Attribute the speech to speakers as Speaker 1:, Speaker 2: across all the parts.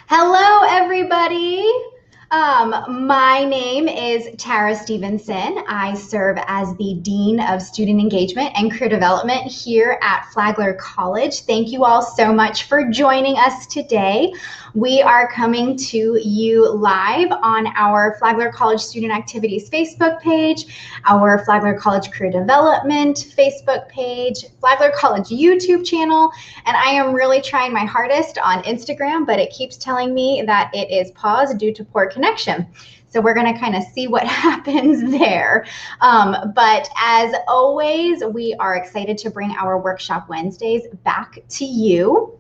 Speaker 1: Hello, everybody. My name is Tara Stevenson. I serve as the Dean of Student Engagement and Career Development here at Flagler College. Thank you all so much for joining us today. We are coming to you live on our Flagler College Student Activities Facebook page, our Flagler College Career Development Facebook page, Flagler College YouTube channel, and I am really trying my hardest on Instagram, but it keeps telling me that it is paused due to poor connection. So we're going to kind of see what happens there. But as always, we are excited to bring our Workshop Wednesdays back to you.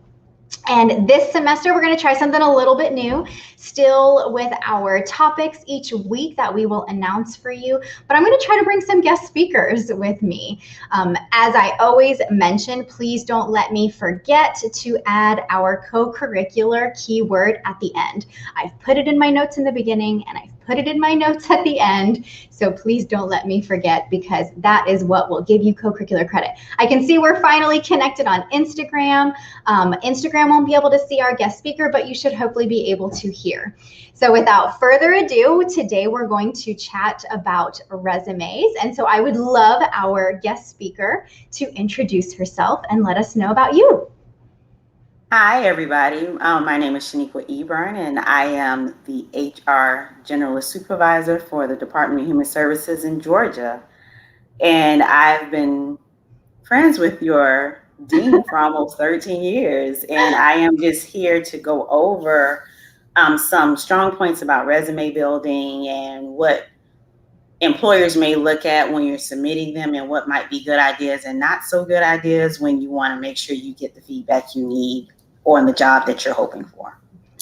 Speaker 1: And this semester, we're going to try something a little bit new, still with our topics each week that we will announce for you. But I'm going to try to bring some guest speakers with me. As I always mention, please don't let me forget to add our co-curricular keyword at the end. I've put it in my notes in the beginning, and I've put it in my notes at the end. So please don't let me forget, because that is what will give you co-curricular credit. I can see we're finally connected on Instagram. Instagram won't be able to see our guest speaker, but you should hopefully be able to hear. So without further ado, today we're going to chat about resumes. And so I would love our guest speaker to introduce herself and let us know about you.
Speaker 2: Hi, everybody. My name is Shaniqua Eburn, and I am the HR Generalist Supervisor for the Department of Human Services in Georgia. And I've been friends with your dean for almost 13 years, and I am just here to go over some strong points about resume building and what employers may look at when you're submitting them, and what might be good ideas and not so good ideas when you want to make sure you get the feedback you need on the job that you're hoping for.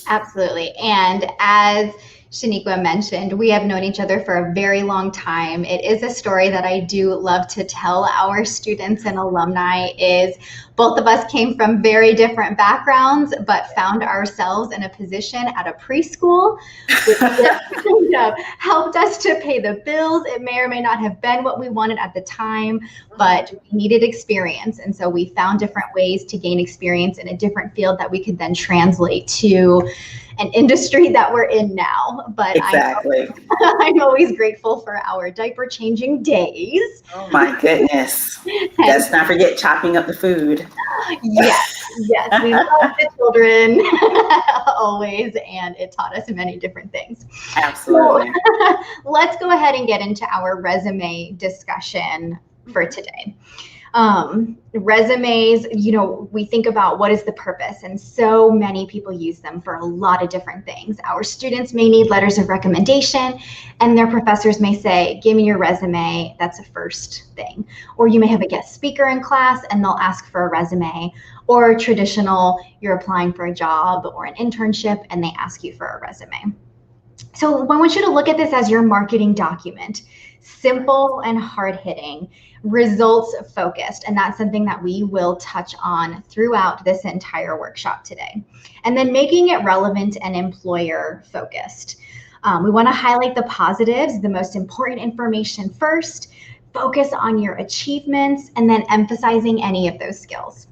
Speaker 1: Absolutely. And as Shaniqua mentioned, we have known each other for a very long time. It is a story that I do love to tell our students and alumni. Is both of us came from very different backgrounds, but found ourselves in a position at a preschool, which helped us to pay the bills. It may or may not have been what we wanted at the time, but we needed experience. And so we found different ways to gain experience in a different field that we could then translate to an industry that we're in now. But
Speaker 2: exactly.
Speaker 1: I'm always grateful for our diaper changing days.
Speaker 2: Oh my goodness. Let's not forget chopping up the food.
Speaker 1: Yes, we love the children always, and it taught us many different things.
Speaker 2: Absolutely.
Speaker 1: So, let's go ahead and get into our resume discussion for today. Resumes, we think about what is the purpose, and so many people use them for a lot of different things. Our students may need letters of recommendation, and their professors may say, give me your resume. That's a first thing. Or you may have a guest speaker in class and they'll ask for a resume. Or traditional, you're applying for a job or an internship and they ask you for a resume. So I want you to look at this as your marketing document. Simple and hard-hitting, results focused, and that's something that we will touch on throughout this entire workshop today. And then making it relevant and employer focused. We want to highlight the positives, the most important information first, focus on your achievements, and then emphasizing any of those skills.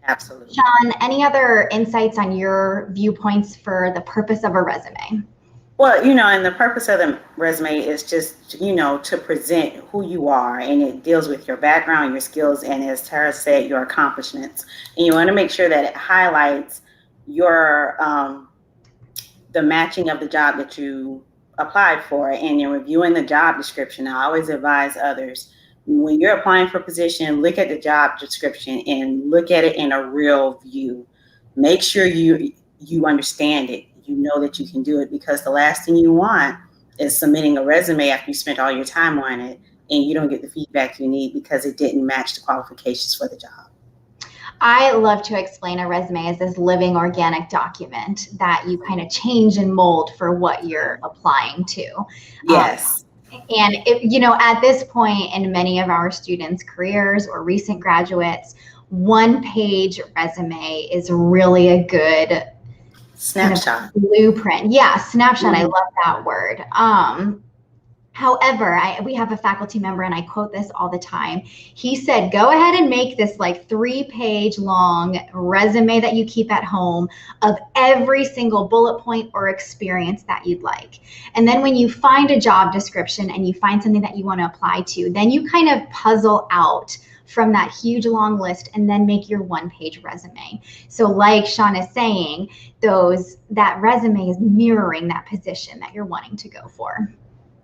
Speaker 2: Absolutely.
Speaker 1: Sean, any other insights on your viewpoints for the purpose of a resume?
Speaker 2: Well, and the purpose of the resume is just, to present who you are, and it deals with your background, your skills, and as Tara said, your accomplishments. And you want to make sure that it highlights your, the matching of the job that you applied for. And in reviewing the job description, I always advise others, when you're applying for a position, look at the job description and look at it in a real view. Make sure you understand it. You know that you can do it, because the last thing you want is submitting a resume after you spent all your time on it and you don't get the feedback you need because it didn't match the qualifications for the job.
Speaker 1: I love to explain a resume as this living organic document that you kind of change and mold for what you're applying to.
Speaker 2: Yes.
Speaker 1: And at this point in many of our students' careers or recent graduates, one-page resume is really a good
Speaker 2: snapshot.
Speaker 1: Blueprint. Yeah, snapshot. Mm-hmm. I love that word. However, we have a faculty member, and I quote this all the time. He said, go ahead and make this like 3-page long resume that you keep at home of every single bullet point or experience that you'd like. And then when you find a job description and you find something that you want to apply to, then you kind of puzzle out from that huge long list and then make your 1-page resume. So like Sean is saying, that resume is mirroring that position that you're wanting to go for.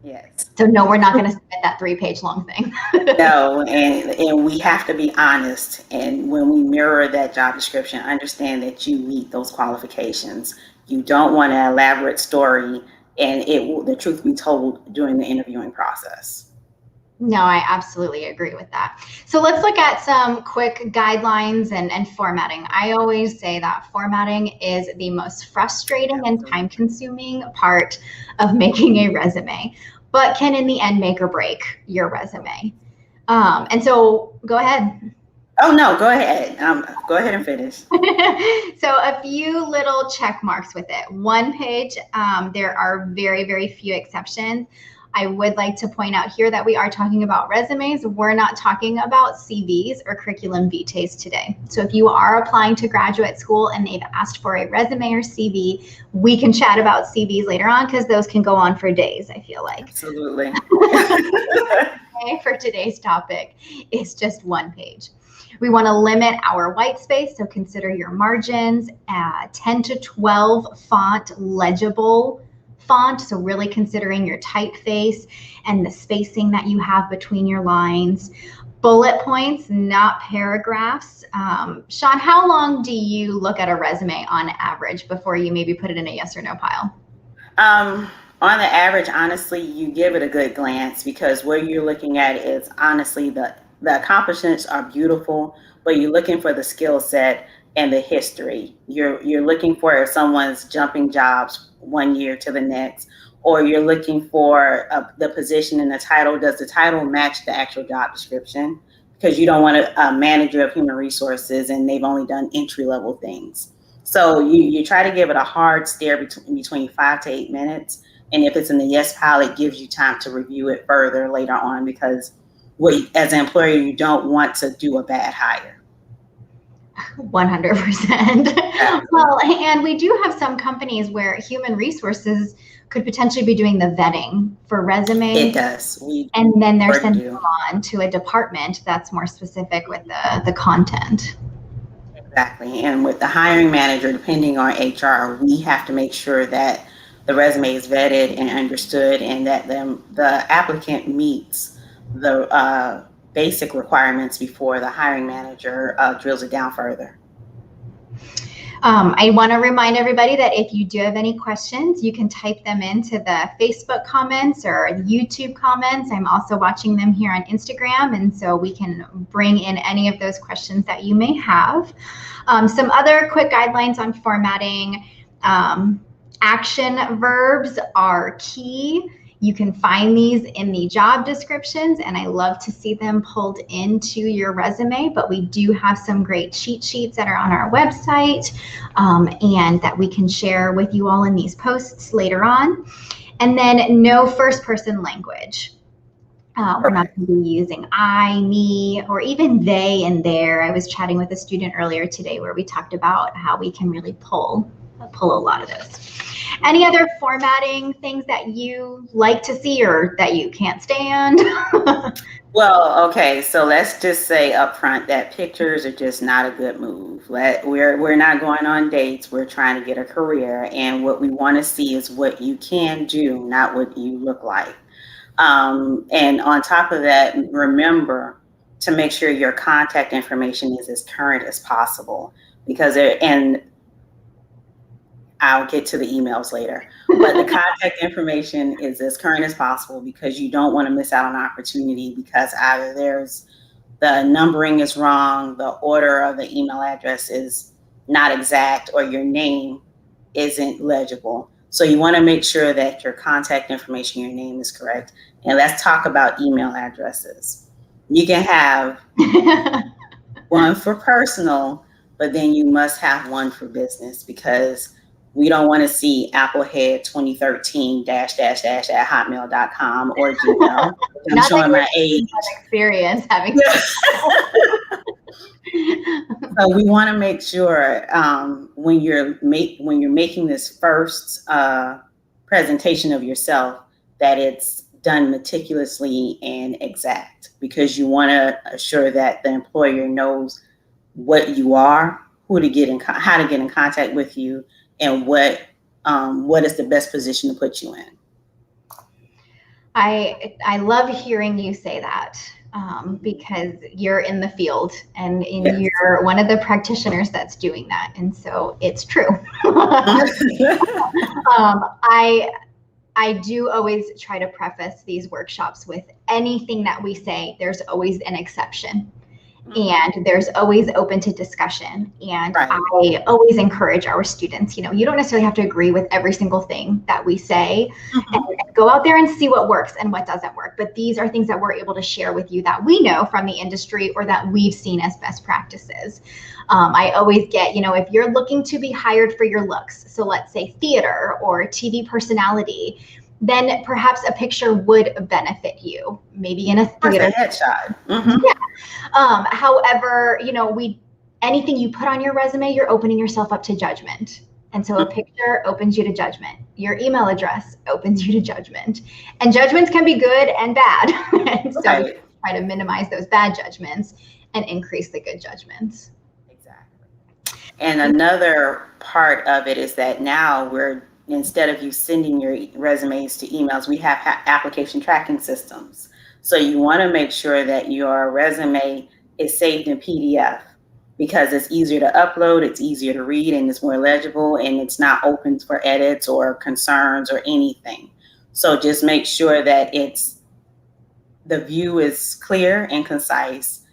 Speaker 2: Yes.
Speaker 1: So no, we're not going to submit that 3-page long thing.
Speaker 2: No, and we have to be honest. And when we mirror that job description, understand that you meet those qualifications. You don't want an elaborate story, and the truth be told during the interviewing process.
Speaker 1: No, I absolutely agree with that. So let's look at some quick guidelines and formatting. I always say that formatting is the most frustrating and time-consuming part of making a resume, but can in the end make or break your resume. And so go ahead.
Speaker 2: Oh, no, go ahead. Go ahead and finish.
Speaker 1: So a few little check marks with it. 1 page, there are very, very few exceptions. I would like to point out here that we are talking about resumes. We're not talking about CVs or curriculum vitae today. So if you are applying to graduate school and they've asked for a resume or CV, we can chat about CVs later on because those can go on for days, I feel like.
Speaker 2: Absolutely.
Speaker 1: For today's topic is just 1 page. We want to limit our white space, so consider your margins, 10 to 12 font legible font, so really considering your typeface and the spacing that you have between your lines. Bullet points, not paragraphs. Sean, how long do you look at a resume on average before you maybe put it in a yes or no pile?
Speaker 2: On the average, honestly, you give it a good glance because what you're looking at is honestly the accomplishments are beautiful, but you're looking for the skill set and the history. You're looking for if someone's jumping jobs one year to the next, or you're looking for the position and the title. Does the title match the actual job description? Because you don't want a manager of human resources and they've only done entry-level things. So you try to give it a hard stare between 5 to 8 minutes. And if it's in the yes pile, it gives you time to review it further later on because as an employer, you don't want to do a bad hire.
Speaker 1: 100%. Well, and we do have some companies where human resources could potentially be doing the vetting for resumes.
Speaker 2: It does.
Speaker 1: And then they're sending them on to a department that's more specific with the content.
Speaker 2: Exactly. And with the hiring manager, depending on HR, we have to make sure that the resume is vetted and understood and that the applicant meets the basic requirements before the hiring manager drills it down further.
Speaker 1: I want to remind everybody that if you do have any questions, you can type them into the Facebook comments or YouTube comments. I'm also watching them here on Instagram, and so we can bring in any of those questions that you may have. Some other quick guidelines on formatting. Action verbs are key. You can find these in the job descriptions, and I love to see them pulled into your resume, but we do have some great cheat sheets that are on our website and that we can share with you all in these posts later on. And then no first-person language. We're not going to be using I, me, or even they and their. I was chatting with a student earlier today where we talked about how we can really pull a lot of those. Any other formatting things that you like to see or that you can't stand?
Speaker 2: Well, okay, so let's just say up front that pictures are just not a good move. We're not going on dates. We're trying to get a career, and what we want to see is what you can do, not what you look like. And on top of that, remember to make sure your contact information is as current as possible because I'll get to the emails later, but the contact information is as current as possible because you don't want to miss out on an opportunity because either the numbering is wrong, the order of the email address is not exact, or your name isn't legible. So you want to make sure that your contact information, your name is correct. And let's talk about email addresses. You can have one for personal, but then you must have one for business because We don't want to see Applehead 2013 dash dash dash at hotmail.com or Gmail. I'm
Speaker 1: Not that
Speaker 2: showing my
Speaker 1: you're
Speaker 2: age.
Speaker 1: experience having.
Speaker 2: So we want to make sure when you're making this first presentation of yourself that it's done meticulously and exact, because you want to assure that the employer knows what you are, who to get in, how to get in contact with you, and what is the best position to put you in.
Speaker 1: I love hearing you say that because you're in the field and
Speaker 2: Yes.
Speaker 1: you're one of the practitioners that's doing that, and so it's true. I do always try to preface these workshops with anything that we say, there's always an exception. And there's always open to discussion. And
Speaker 2: Right.
Speaker 1: I always encourage our students, you don't necessarily have to agree with every single thing that we say, and go out there and see what works and what doesn't work. But these are things that we're able to share with you that we know from the industry or that we've seen as best practices. I always get, if you're looking to be hired for your looks, so let's say theater or TV personality, then perhaps a picture would benefit you, maybe in a theater.
Speaker 2: A headshot.
Speaker 1: Yeah. However, anything you put on your resume, you're opening yourself up to judgment. And so a picture opens you to judgment. Your email address opens you to judgment. And judgments can be good and bad. And so we try to minimize those bad judgments and increase the good judgments.
Speaker 2: Exactly. And another part of it is that now instead of you sending your resumes to emails, we have application tracking systems. So you want to make sure that your resume is saved in PDF, because it's easier to upload, it's easier to read, and it's more legible, and it's not open for edits or concerns or anything. So just make sure that the view is clear and concise.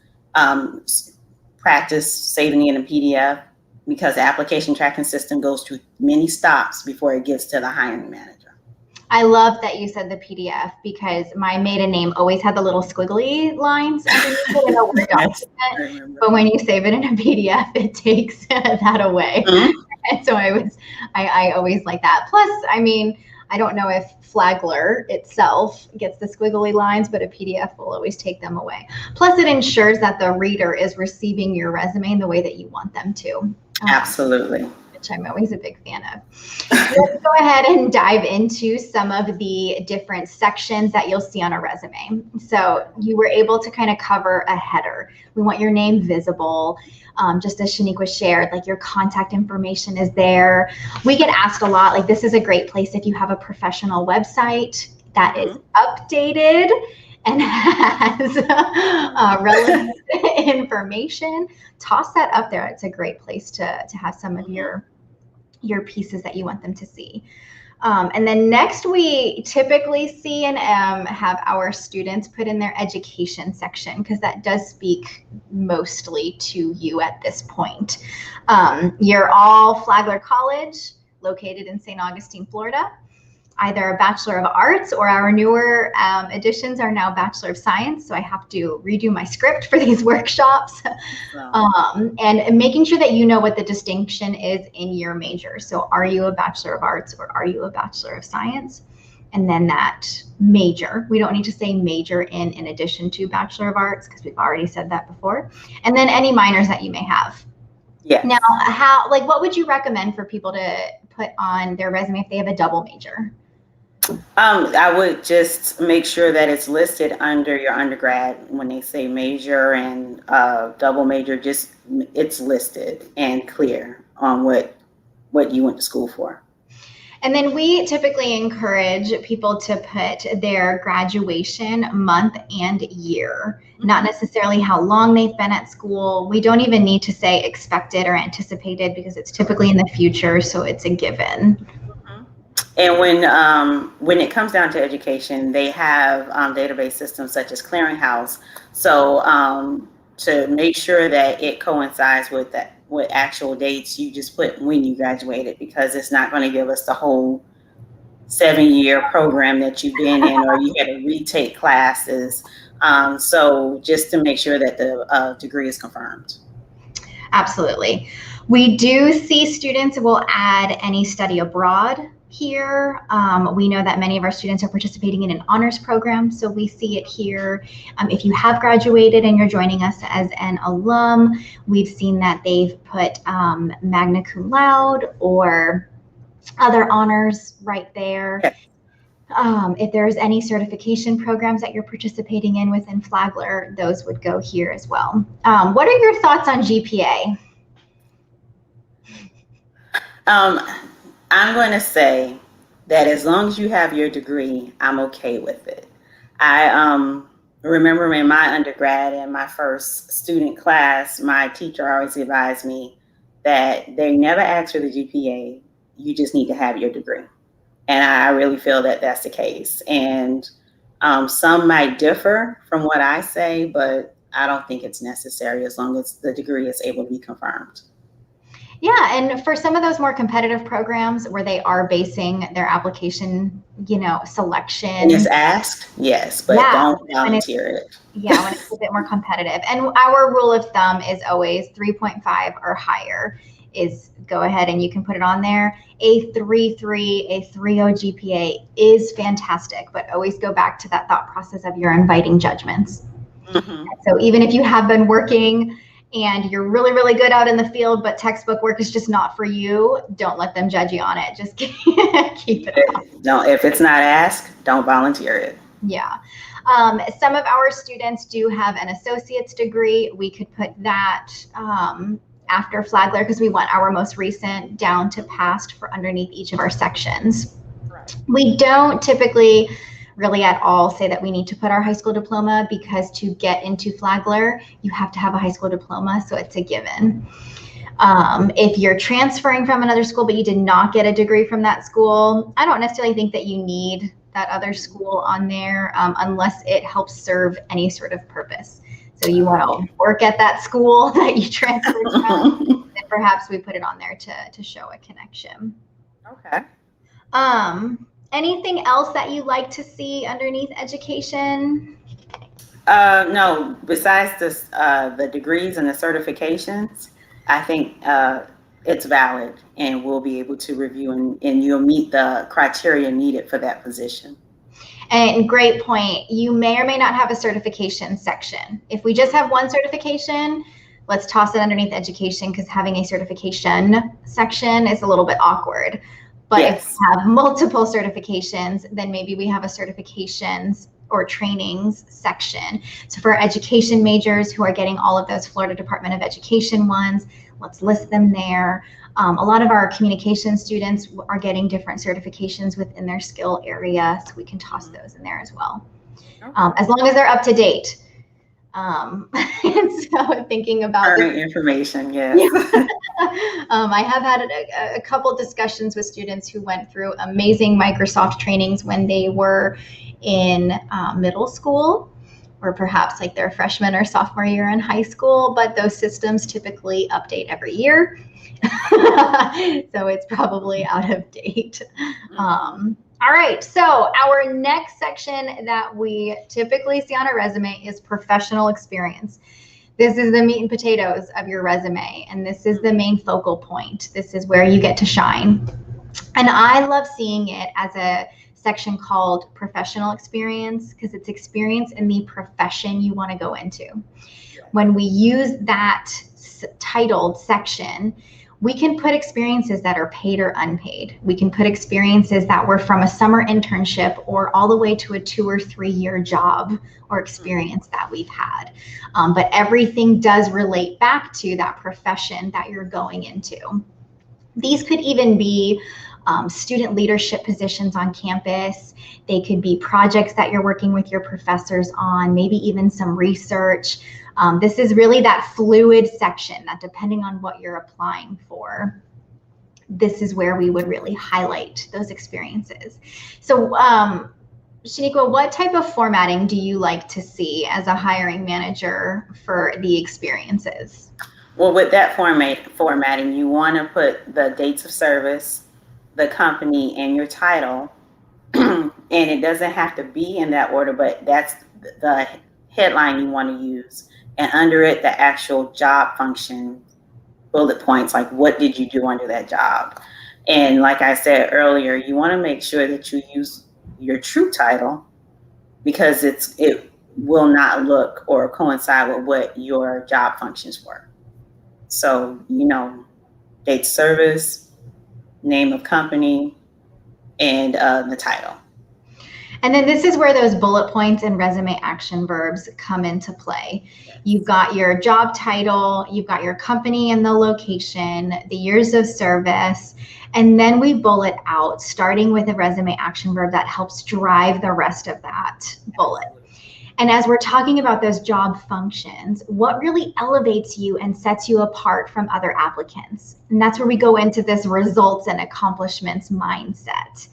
Speaker 2: Practice saving it in PDF, because the application tracking system goes through many stops before it gets to the hiring manager.
Speaker 1: I love that you said the PDF, because my maiden name always had the little squiggly lines underneath it in a Word document. But when you save it in a PDF, it takes that away. And so I always like that. Plus, I don't know if Flagler itself gets the squiggly lines, but a PDF will always take them away. Plus, it ensures that the reader is receiving your resume in the way that you want them to.
Speaker 2: Absolutely.
Speaker 1: Which I'm always a big fan of. Let's go ahead and dive into some of the different sections that you'll see on a resume. So you were able to kind of cover a header. We want your name visible. Just as Shaniqua shared, like your contact information is there. We get asked a lot, like this is a great place if you have a professional website that is updated and has relevant information. Toss that up there. It's a great place to have some of your pieces that you want them to see. And then next, we typically see and have our students put in their education section, because that does speak mostly to you at this point. You're all Flagler College, located in St. Augustine, Florida. Either a Bachelor of Arts, or our newer additions are now Bachelor of Science. So I have to redo my script for these workshops. And making sure that you know what the distinction is in your major. So are you a Bachelor of Arts or are you a Bachelor of Science? And then that major, we don't need to say major in addition to Bachelor of Arts, because we've already said that before. And then any minors that you may have.
Speaker 2: Yes.
Speaker 1: Now, what would you recommend for people to put on their resume if they have a double major?
Speaker 2: I would just make sure that it's listed under your undergrad. When they say major and double major, just it's listed and clear on what you went to school for.
Speaker 1: And then we typically encourage people to put their graduation month and year, not necessarily how long they've been at school. We don't even need to say expected or anticipated, because it's typically in the future, so it's a given.
Speaker 2: And when it comes down to education, they have database systems such as Clearinghouse. So to make sure that it coincides with actual dates, you just put when you graduated, because it's not going to give us the whole 7-year program that you've been in, or you had to retake classes. So just to make sure that the degree is confirmed.
Speaker 1: Absolutely. We do see students will add any study abroad here. We know that many of our students are participating in an honors program, so we see it here. If you have graduated and you're joining us as an alum, we've seen that they've put magna cum laude or other honors right there.
Speaker 2: Okay.
Speaker 1: If there's any certification programs that you're participating in within Flagler, those would go here as well. What are your thoughts on GPA?
Speaker 2: I'm going to say that as long as you have your degree, I'm okay with it. I remember in my undergrad, in my first student class, my teacher always advised me that they never ask for the GPA. You just need to have your degree. And I really feel that that's the case. And some might differ from what I say, but I don't think it's necessary as long as the degree is able to be confirmed.
Speaker 1: Yeah, and for some of those more competitive programs where they are basing their application, selection.
Speaker 2: And it's asked, yes, but don't volunteer it.
Speaker 1: Yeah, when it's a bit more competitive. And our rule of thumb is always 3.5 or higher is go ahead and you can put it on there. A 3.3, a 3.0 GPA is fantastic, but always go back to that thought process of you're inviting judgments. Mm-hmm. So even if you have been working and you're really, really good out in the field, but textbook work is just not for you, don't let them judge you on it. Just keep it up.
Speaker 2: Don't, if it's not asked, don't volunteer it.
Speaker 1: Yeah. Some of our students do have an associate's degree. We could put that after Flagler because we want our most recent down to passed for underneath each of our sections. Right. We don't typically really at all say that we need to put our high school diploma because to get into Flagler, you have to have a high school diploma, so it's a given. If you're transferring from another school but you did not get a degree from that school, I don't necessarily think that you need that other school on there unless it helps serve any sort of purpose. So you want to work at that school that you transferred from, then perhaps we put it on there to show a connection.
Speaker 2: Okay.
Speaker 1: Anything else that you like to see underneath education?
Speaker 2: No, besides this, the degrees and the certifications, I think it's valid and we'll be able to review and you'll meet the criteria needed for that position.
Speaker 1: And great point. You may or may not have a certification section. If we just have one certification, let's toss it underneath education because having a certification section is a little bit awkward. But yes. If we have multiple certifications, then maybe we have a certifications or trainings section. So for education majors who are getting all of those Florida Department of Education ones, let's list them there. A lot of our communication students are getting different certifications within their skill area, so we can toss those in there as well. Okay. As long as they're up to date. And so thinking about
Speaker 2: current information, yes.
Speaker 1: Yeah. I have had a couple discussions with students who went through amazing Microsoft trainings when they were in middle school, or perhaps like their freshman or sophomore year in high school, but those systems typically update every year. So it's probably out of date. All right, so our next section that we typically see on a resume is professional experience. This is the meat and potatoes of your resume, and this is the main focal point. This is where you get to shine. And I love seeing it as a section called professional experience because it's experience in the profession you want to go into. When we use that titled section, we can put experiences that are paid or unpaid. We can put experiences that were from a summer internship or all the way to a 2 or 3 year job or experience that we've had. But everything does relate back to that profession that you're going into. These could even be student leadership positions on campus. They could be projects that you're working with your professors on, maybe even some research. This is really that fluid section that depending on what you're applying for, this is where we would really highlight those experiences. So Shaniqua, what type of formatting do you like to see as a hiring manager for the experiences?
Speaker 2: Well, with that formatting, you want to put the dates of service, the company, and your title. And it doesn't have to be in that order, but that's the headline you want to use. And under it, the actual job function bullet points, like what did you do under that job? And like I said earlier, you want to make sure that you use your true title, because it will not look or coincide with what your job functions were. So, date service, name of company, and the title.
Speaker 1: And then this is where those bullet points and resume action verbs come into play. You've got your job title, you've got your company and the location, the years of service, and then we bullet out, starting with a resume action verb that helps drive the rest of that bullet. And as we're talking about those job functions, what really elevates you and sets you apart from other applicants? And that's where we go into this results and accomplishments mindset.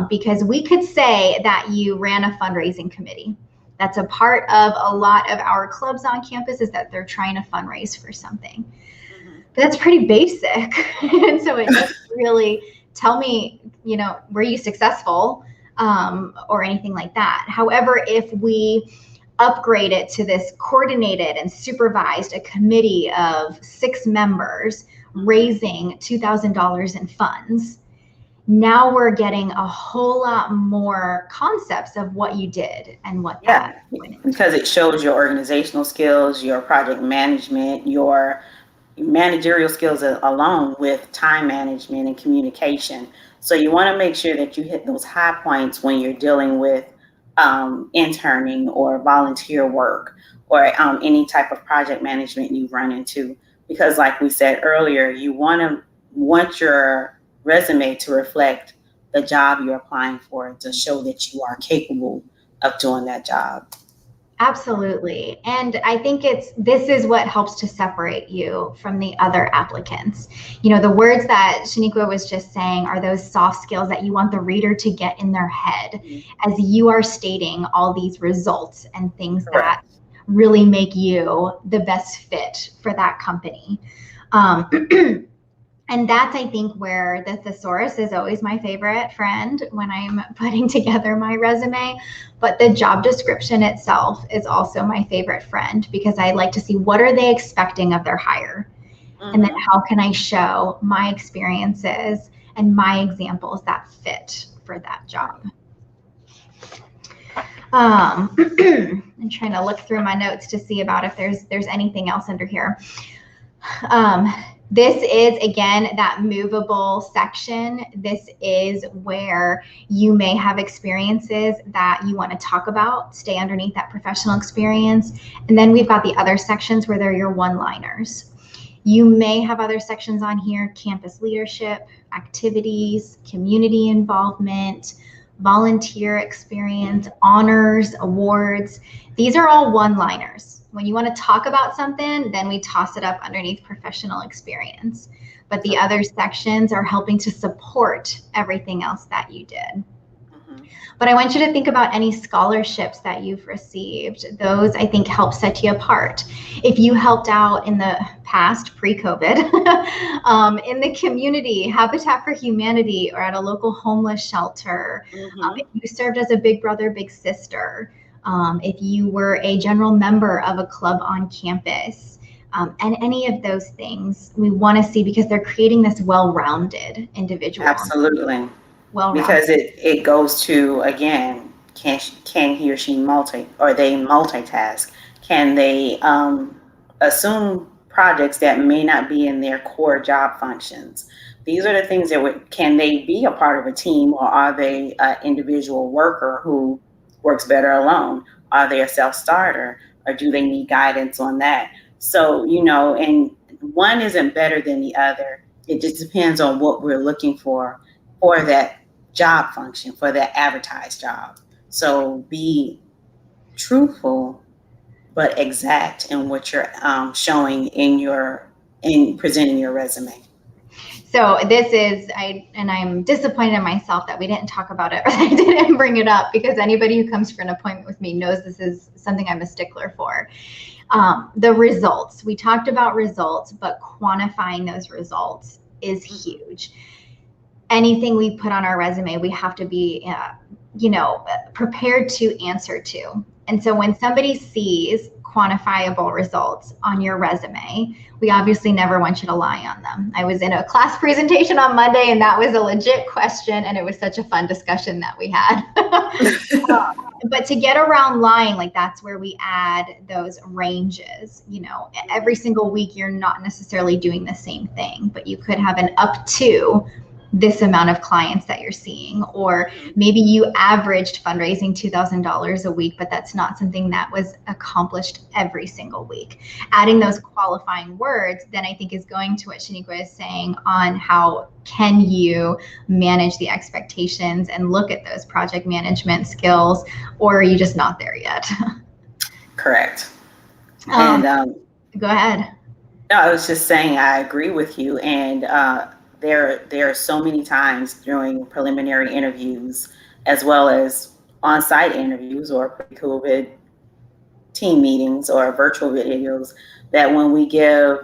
Speaker 1: Because we could say that you ran a fundraising committee. That's a part of a lot of our clubs on campus, is that they're trying to fundraise for something. But that's pretty basic. And so it doesn't really tell me, were you successful or anything like that. However, if we upgrade it to this coordinated and supervised a committee of 6 members raising $2,000 in funds, now we're getting a whole lot more concepts of what you did and what that went into.
Speaker 2: Because it shows your organizational skills, your project management, your managerial skills along with time management and communication. So you want to make sure that you hit those high points when you're dealing with interning or volunteer work or any type of project management you run into. Because like we said earlier, you want your resume to reflect the job you're applying for, to show that you are capable of doing that job.
Speaker 1: Absolutely. And I think this is what helps to separate you from the other applicants. The words that Shaniqua was just saying are those soft skills that you want the reader to get in their head as you are stating all these results and things that really make you the best fit for that company. And that's, I think, where the thesaurus is always my favorite friend when I'm putting together my resume. But the job description itself is also my favorite friend, because I like to see what are they expecting of their hire. And then how can I show my experiences and my examples that fit for that job. I'm trying to look through my notes to see about if there's anything else under here. This is, again, that movable section. This is where you may have experiences that you want to talk about, stay underneath that professional experience. And then we've got the other sections where they're your one-liners. You may have other sections on here: campus leadership, activities, community involvement, volunteer experience, honors, awards. These are all one-liners. When you want to talk about something, then we toss it up underneath professional experience. But the other sections are helping to support everything else that you did. But I want you to think about any scholarships that you've received. Those, I think, help set you apart. If you helped out in the past, pre-COVID, in the community, Habitat for Humanity, or at a local homeless shelter, if you served as a big brother, big sister, if you were a general member of a club on campus, and any of those things we want to see, because they're creating this well-rounded individual.
Speaker 2: Absolutely. Because it goes to, again, can he or she multitask? Can they assume projects that may not be in their core job functions? These are the things that can they be a part of a team, or are they an individual worker who works better alone? Are they a self-starter, or do they need guidance on that? So, and one isn't better than the other. It just depends on what we're looking for that job function, for that advertised job. So be truthful, but exact in what you're showing in presenting your resume.
Speaker 1: So this is, I'm disappointed in myself that we didn't talk about it, or I didn't bring it up, because anybody who comes for an appointment with me knows this is something I'm a stickler for. The results. We talked about results, but quantifying those results is huge. Anything we put on our resume, we have to be, prepared to answer to. And so when somebody sees quantifiable results on your resume, we obviously never want you to lie on them. I was in a class presentation on Monday, and that was a legit question, and it was such a fun discussion that we had. But to get around lying, like that's where we add those ranges. You know, every single week you're not necessarily doing the same thing, but you could have an up to this amount of clients that you're seeing, or maybe you averaged fundraising $2,000 a week, but that's not something that was accomplished every single week. Adding those qualifying words then I think is going to what Shaniqua is saying on how can you manage the expectations and look at those project management skills, or are you just not there yet?
Speaker 2: Correct.
Speaker 1: Go ahead.
Speaker 2: No, I was just saying I agree with you, and there are so many times during preliminary interviews, as well as on-site interviews or pre-COVID team meetings or virtual videos, that when we give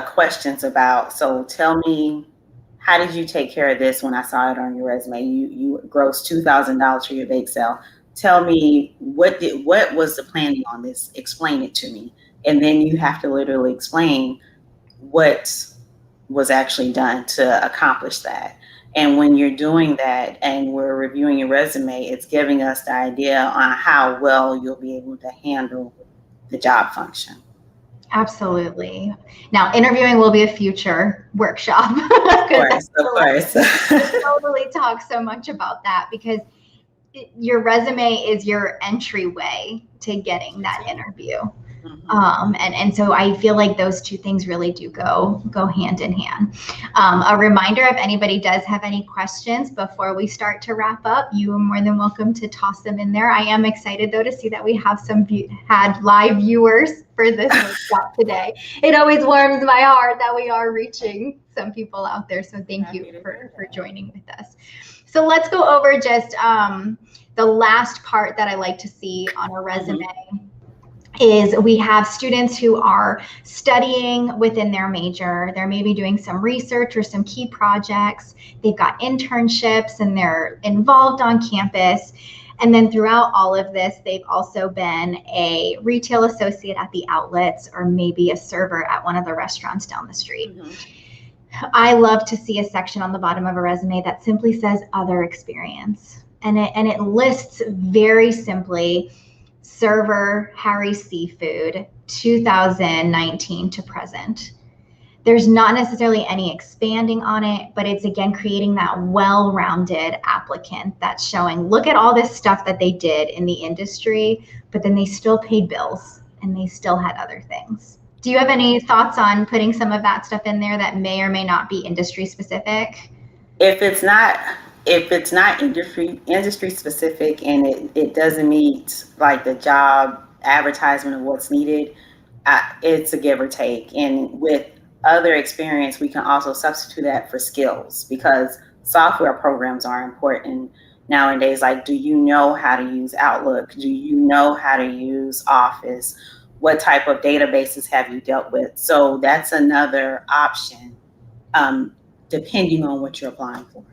Speaker 2: questions about, so tell me, how did you take care of this when I saw it on your resume? You grossed $2,000 for your bake sale. Tell me, what was the planning on this? Explain it to me. And then you have to literally explain what was actually done to accomplish that. And when you're doing that and we're reviewing your resume, it's giving us the idea on how well you'll be able to handle the job function.
Speaker 1: Absolutely. Now, interviewing will be a future workshop.
Speaker 2: Of course.
Speaker 1: Totally talk so much about that, because your resume is your entryway to getting that interview. And so I feel like those two things really do go hand in hand. A reminder, if anybody does have any questions before we start to wrap up, you are more than welcome to toss them in there. I am excited though to see that we have had live viewers for this workshop today. It always warms my heart that we are reaching some people out there. So thank you for joining with us. So let's go over just the last part that I like to see on a resume. Is we have students who are studying within their major. They're maybe doing some research or some key projects. They've got internships and they're involved on campus. And then throughout all of this, they've also been a retail associate at the outlets, or maybe a server at one of the restaurants down the street. I love to see a section on the bottom of a resume that simply says other experience. And it lists very simply, server, Harry's Seafood, 2019 to present. There's not necessarily any expanding on it, but it's again creating that well-rounded applicant that's showing, look at all this stuff that they did in the industry, but then they still paid bills and they still had other things. Do you have any thoughts on putting some of that stuff in there that may or may not be industry specific?
Speaker 2: If it's not industry specific and it doesn't meet like the job advertisement of what's needed, it's a give or take. And with other experience, we can also substitute that for skills, because software programs are important nowadays. Like, do you know how to use Outlook? Do you know how to use Office? What type of databases have you dealt with? So that's another option, depending on what you're applying for.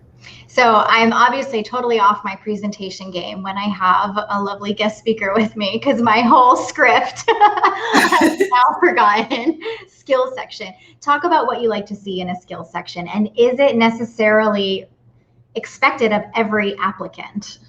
Speaker 1: So I'm obviously totally off my presentation game when I have a lovely guest speaker with me, because my whole script I've now forgotten. Skills section. Talk about what you like to see in a skills section, and is it necessarily expected of every applicant?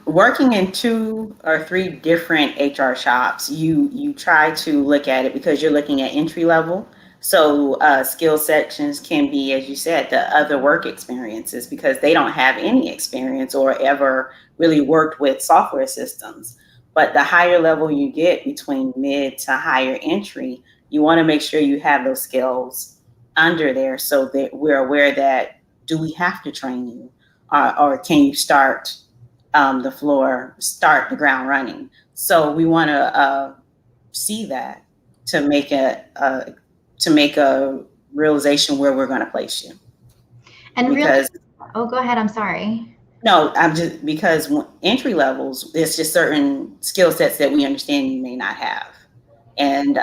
Speaker 2: Working in 2 or 3 different HR shops, you try to look at it because you're looking at entry level. So skill sections can be, as you said, the other work experiences, because they don't have any experience or ever really worked with software systems. But the higher level you get, between mid to higher entry, you want to make sure you have those skills under there, so that we're aware that, do we have to train you, or can you start the ground running? So we want to see that to make a realization where we're going to place you.
Speaker 1: And because, oh, go ahead. I'm sorry.
Speaker 2: No, because entry levels, there's just certain skill sets that we understand you may not have. And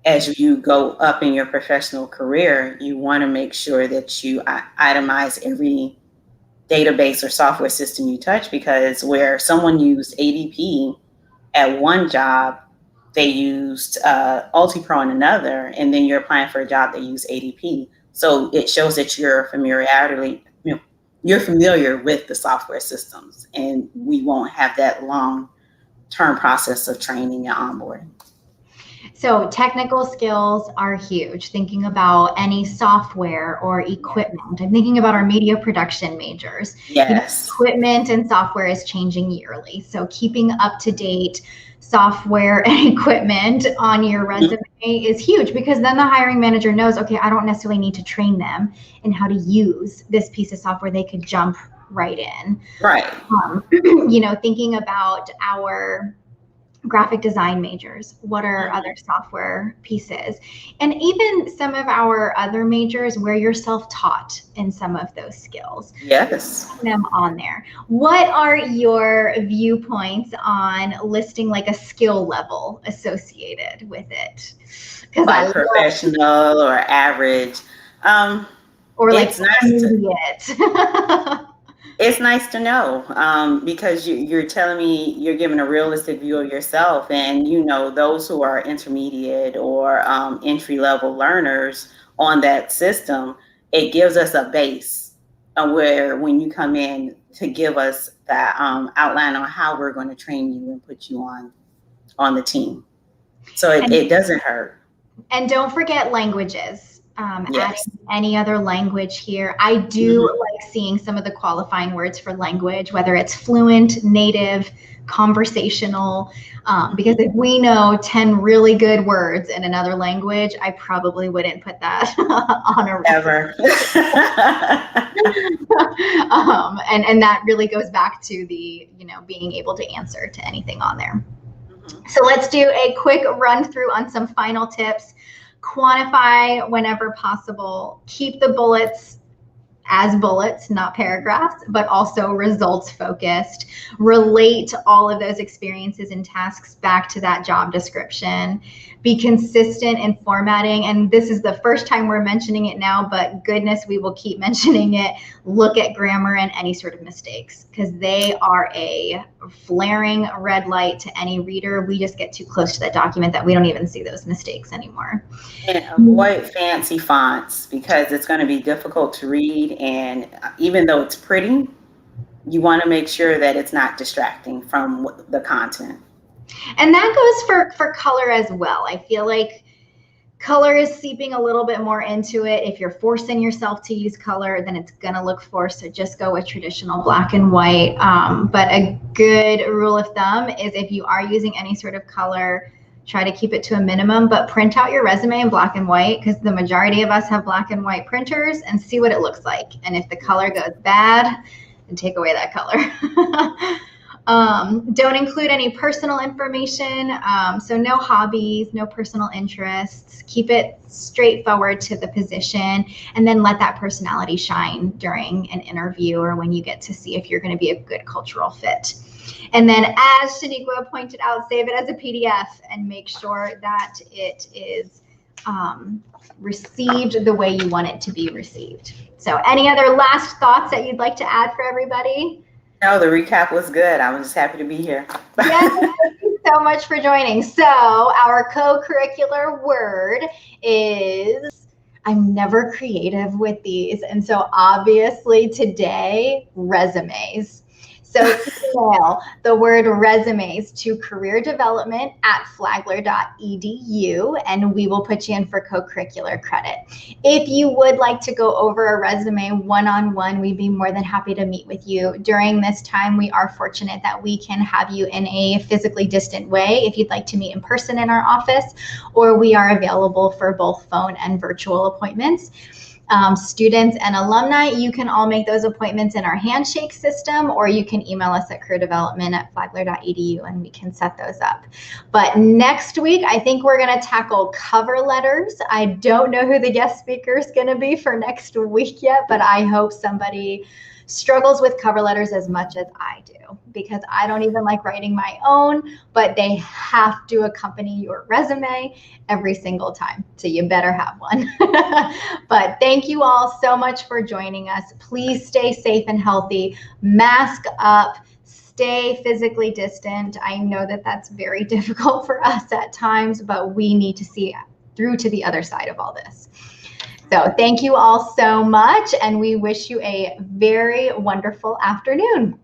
Speaker 2: as you go up in your professional career, you want to make sure that you itemize every database or software system you touch, because where someone used ADP at one job, they used UltiPro in another, and then you're applying for a job that used ADP. So it shows that you're familiar with the software systems, and we won't have that long-term process of training and onboarding.
Speaker 1: So technical skills are huge. Thinking about any software or equipment. I'm thinking about our media production majors.
Speaker 2: Yes.
Speaker 1: Equipment and software is changing yearly. So keeping up to date software and equipment on your resume is huge, because then the hiring manager knows, okay, I don't necessarily need to train them in how to use this piece of software. They could jump right in.
Speaker 2: Right.
Speaker 1: Thinking about our graphic design majors, what are other software pieces, and even some of our other majors where you're self-taught in some of those skills.
Speaker 2: Yes.
Speaker 1: Them on there. What are your viewpoints on listing like a skill level associated with it?
Speaker 2: Like professional or average.
Speaker 1: Or like intermediate.
Speaker 2: It's nice to know, because you're telling me, you're giving a realistic view of yourself, and those who are intermediate or entry-level learners on that system, it gives us a base where when you come in to give us that outline on how we're going to train you and put you on the team. So it doesn't hurt.
Speaker 1: And don't forget languages. Adding any other language here. I do like seeing some of the qualifying words for language, whether it's fluent, native, conversational, because if we know 10 really good words in another language, I probably wouldn't put that on a resume.
Speaker 2: Ever.
Speaker 1: And that really goes back to the, being able to answer to anything on there. So let's do a quick run through on some final tips. Quantify whenever possible. Keep the bullets as bullets, not paragraphs, but also results focused. Relate all of those experiences and tasks back to that job description. Be consistent in formatting. And this is the first time we're mentioning it now, but goodness, we will keep mentioning it. Look at grammar and any sort of mistakes, because they are a flaring red light to any reader. We just get too close to that document that we don't even see those mistakes anymore.
Speaker 2: And avoid fancy fonts, because it's going to be difficult to read. And even though it's pretty, you want to make sure that it's not distracting from the content.
Speaker 1: And that goes for color as well. I feel like color is seeping a little bit more into it. If you're forcing yourself to use color, then it's going to look forced. So just go with traditional black and white. But a good rule of thumb is if you are using any sort of color, try to keep it to a minimum, but print out your resume in black and white, because the majority of us have black and white printers, and see what it looks like. And if the color goes bad, then take away that color. Don't include any personal information. So no hobbies, no personal interests. Keep it straightforward to the position, and then let that personality shine during an interview or when you get to see if you're going to be a good cultural fit. And then, as Shaniqua pointed out, save it as a PDF and make sure that it is received the way you want it to be received. So any other last thoughts that you'd like to add for everybody?
Speaker 2: No, the recap was good. I was just happy to be here.
Speaker 1: Yes, thank you so much for joining. So our co-curricular word is, I'm never creative with these. And so obviously today, resumes. So email the word resumes to careerdevelopment@flagler.edu, and we will put you in for co-curricular credit. If you would like to go over a resume one-on-one, we'd be more than happy to meet with you. During this time, we are fortunate that we can have you in a physically distant way if you'd like to meet in person in our office, or we are available for both phone and virtual appointments. Students and alumni, you can all make those appointments in our handshake system, or you can email us at careerdevelopment@flagler.edu and we can set those up. But next week, I think we're going to tackle cover letters. I don't know who the guest speaker is going to be for next week yet, but I hope somebody struggles with cover letters as much as I do, because I don't even like writing my own, but they have to accompany your resume every single time. So you better have one. But thank you all so much for joining us. Please stay safe and healthy. Mask up. Stay physically distant. I know that that's very difficult for us at times, but we need to see through to the other side of all this. So thank you all so much, and we wish you a very wonderful afternoon.